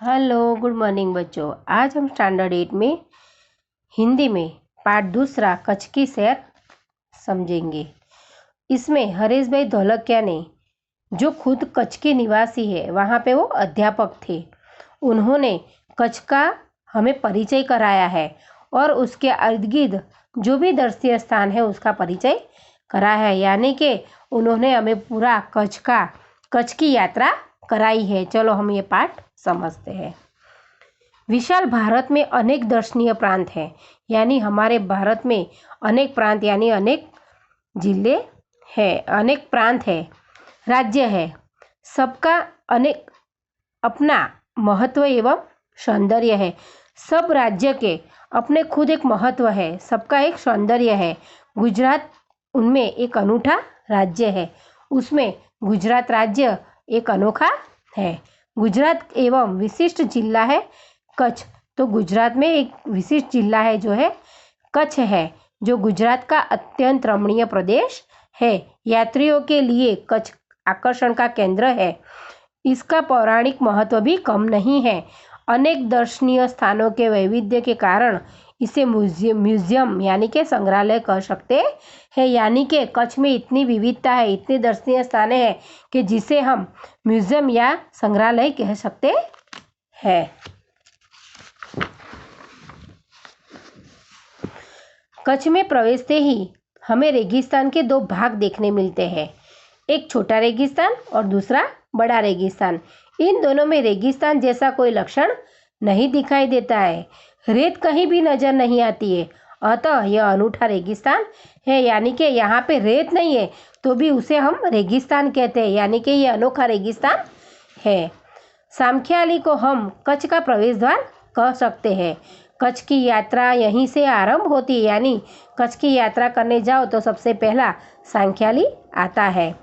Hello, good morning बच्चों। आज हम स्टैंडर्ड 8 में हिंदी में पाठ दूसरा कच्छ की सैर समझेंगे। इसमें हरीश भाई धोलकिया ने, जो खुद कच्छ के निवासी है, वहाँ पे वो अध्यापक थे, उन्होंने कच्छ का हमें परिचय कराया है और उसके इर्द गिर्द जो भी दर्शनीय स्थान है उसका परिचय कराया है। यानी कि उन्होंने हमें पूरा कच्छ की यात्रा कराई है। चलो हम ये पाठ समझते हैं। विशाल भारत में अनेक दर्शनीय प्रांत हैं। यानी हमारे भारत में अनेक प्रांत यानी अनेक जिले हैं, अनेक प्रांत है, राज्य है। सबका अनेक अपना महत्व एवं सौंदर्य है। सब राज्य के अपने खुद एक महत्व है, सबका एक सौंदर्य है। गुजरात उनमें एक अनूठा राज्य है, उसमें गुजरात राज्य एक अनोखा है। गुजरात एवं विशिष्ट जिला है कच्छ। तो गुजरात में एक विशिष्ट जिला है जो है कच्छ है, जो गुजरात का अत्यंत रमणीय प्रदेश है। यात्रियों के लिए कच्छ आकर्षण का केंद्र है। इसका पौराणिक महत्व भी कम नहीं है। अनेक दर्शनीय स्थानों के वैविध्य के कारण इसे म्यूजियम यानी कि संग्रहालय कह सकते हैं। यानी कि कच्छ में इतनी विविधता है, इतनी दर्शनीय स्थान है कि जिसे हम म्यूजियम या संग्रहालय कह सकते हैं। कच्छ में प्रवेशते ही हमें रेगिस्तान के दो भाग देखने मिलते हैं, एक छोटा रेगिस्तान और दूसरा बड़ा रेगिस्तान। इन दोनों में रेगिस्तान जैसा कोई लक्षण नहीं दिखाई देता है। रेत कहीं भी नजर नहीं आती है, अतः यह अनूठा रेगिस्तान है। यानी कि यहाँ पे रेत नहीं है तो भी उसे हम रेगिस्तान कहते हैं, यानी कि यह अनोखा रेगिस्तान है। सामख्याली को हम कच्छ का प्रवेश द्वार कह सकते हैं। कच्छ की यात्रा यहीं से आरंभ होती है, यानी कच्छ की यात्रा करने जाओ तो सबसे पहला सांख्याली आता है।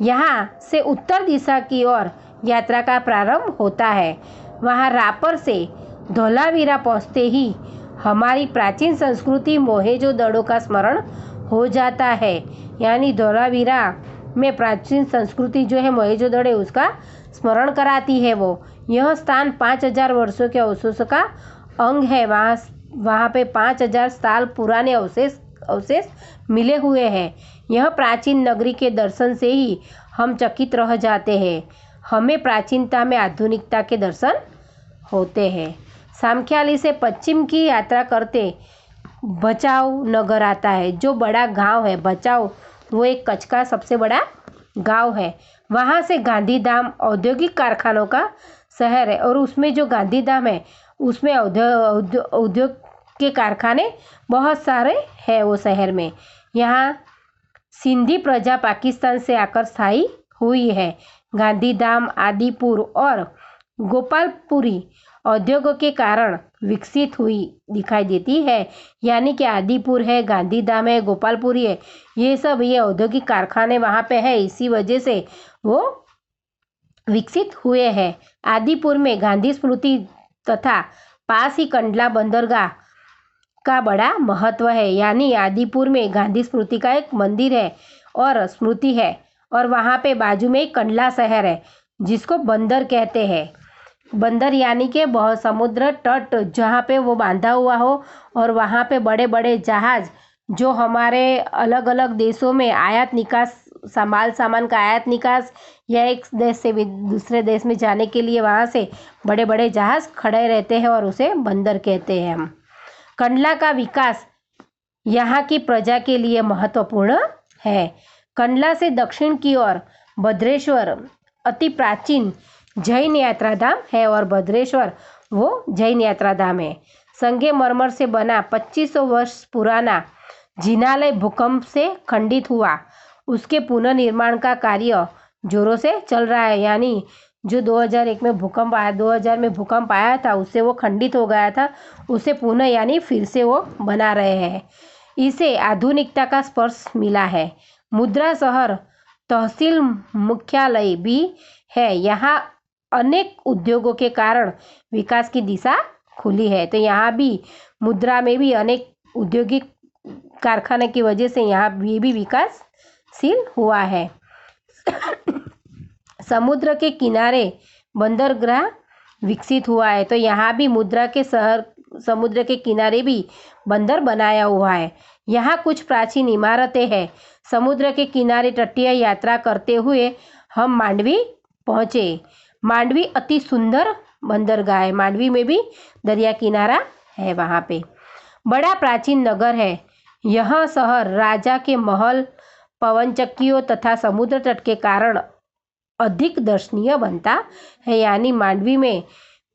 यहाँ से उत्तर दिशा की ओर यात्रा का प्रारंभ होता है। वहाँ रापर से धोलावीरा पहुँचते ही हमारी प्राचीन संस्कृति मोहेंजोदड़ो का स्मरण हो जाता है। यानी धोलावीरा में प्राचीन संस्कृति जो है मोहेंजोदड़ो उसका स्मरण कराती है। वो यह स्थान 5000 वर्षों के अवशेषों का अंग है। वहाँ पे 5000 साल पुराने अवशेष मिले हुए हैं। यह प्राचीन नगरी के दर्शन से ही हम चकित रह जाते हैं। हमें प्राचीनता में आधुनिकता के दर्शन होते हैं। सामख्याली से पश्चिम की यात्रा करते बचाव नगर आता है, जो बड़ा गांव है। बचाव वो एक कच्छ का सबसे बड़ा गांव है। वहाँ से गांधीधाम औद्योगिक कारखानों का शहर है और उसमें जो गांधीधाम है उसमें उद्योग के कारखाने बहुत सारे हैं वो शहर में। यहाँ सिंधी प्रजा पाकिस्तान से आकर स्थायी हुई है। गांधीधाम, आदिपुर और गोपालपुरी उद्योगों के कारण विकसित हुई दिखाई देती है। यानी कि आदिपुर है, गांधीधाम है, गोपालपुरी है, ये औद्योगिक कारखाने वहाँ पे है, इसी वजह से वो विकसित हुए हैं। आदिपुर में गांधी स्मृति तथा पास ही कंडला बंदरगाह का बड़ा महत्व है। यानी आदिपुर में गांधी स्मृति का एक मंदिर है और स्मृति है, और वहाँ पे बाजू में एक कंडला शहर है जिसको बंदर कहते हैं। बंदर यानी कि बहुत समुद्र तट जहाँ पे वो बांधा हुआ हो, और वहाँ पे बड़े बड़े जहाज जो हमारे अलग अलग देशों में आयात निकास सामान का आयात निकास या एक देश से दूसरे देश में जाने के लिए वहाँ से बड़े बड़े जहाज खड़े रहते हैं और उसे बंदर कहते हैं हम। कंडला का विकास यहाँ की प्रजा के लिए महत्वपूर्ण है। कंडला से दक्षिण की ओर भद्रेश्वर अति प्राचीन जैन यात्रा धाम है और भद्रेश्वर वो जैन यात्रा धाम है। संगमरमर से बना 2500 वर्ष पुराना जिनालय भूकंप से खंडित हुआ। उसके पुनर्निर्माण का कार्य जोरों से चल रहा है। यानी जो 2001 में भूकंप आया, 2000 में भूकंप आया था, उससे वो खंडित हो गया था, उसे पुनः यानी फिर से वो बना रहे हैं। इसे आधुनिकता का स्पर्श मिला है। मुद्रा शहर तहसील मुख्यालय भी है। यहाँ अनेक उद्योगों के कारण विकास की दिशा खुली है। तो यहाँ भी मुद्रा में भी अनेक औद्योगिक कारखाने की वजह से यहाँ भी विकासशील हुआ है। समुद्र के किनारे बंदरगाह विकसित हुआ है। तो यहाँ भी मुद्रा के शहर समुद्र के किनारे भी बंदर बनाया हुआ है। यहाँ कुछ प्राचीन इमारतें हैं। समुद्र के किनारे तटीय यात्रा करते हुए हम मांडवी पहुँचे। मांडवी अति सुंदर बंदरगाह है। मांडवी में भी दरिया किनारा है। वहाँ पे बड़ा प्राचीन नगर है। यह शहर राजा के महल, पवनचक्कियों तथा समुद्र तट के कारण अधिक दर्शनीय बनता है। यानी मांडवी में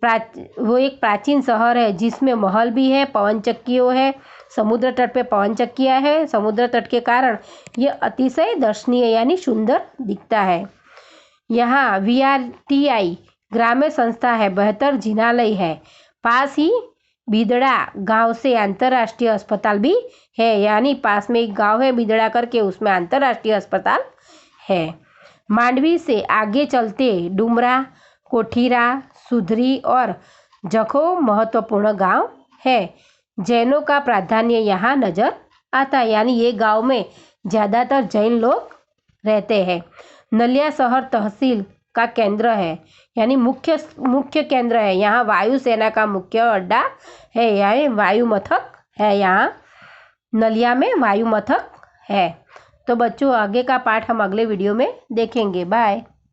वो एक प्राचीन शहर है जिसमें महल भी है, पवनचक्कियों है, समुद्र तट पे पवनचक्कियाँ है। समुद्र तट के कारण ये अतिशय दर्शनीय यानी सुंदर दिखता है। यहाँ VRTI ग्राम्य संस्था है, बेहतर जिनालय है। पास ही बिदड़ा गांव से अंतर्राष्ट्रीय अस्पताल भी है। यानी पास में एक गांव है बिदड़ा करके, उसमें अंतर्राष्ट्रीय अस्पताल है। मांडवी से आगे चलते डुमरा, कोठीरा, सुधरी और जखो महत्वपूर्ण गांव है। जैनों का प्राधान्य यहाँ नजर आता है। यानी ये गांव में ज़्यादातर जैन लोग रहते हैं। नलिया शहर तहसील का केंद्र है, यानी मुख्य केंद्र है। यहाँ वायुसेना का मुख्य अड्डा है, यानी वायु मथक है। यहाँ नलिया में वायु मथक है। तो बच्चों, आगे का पाठ हम अगले वीडियो में देखेंगे। बाय।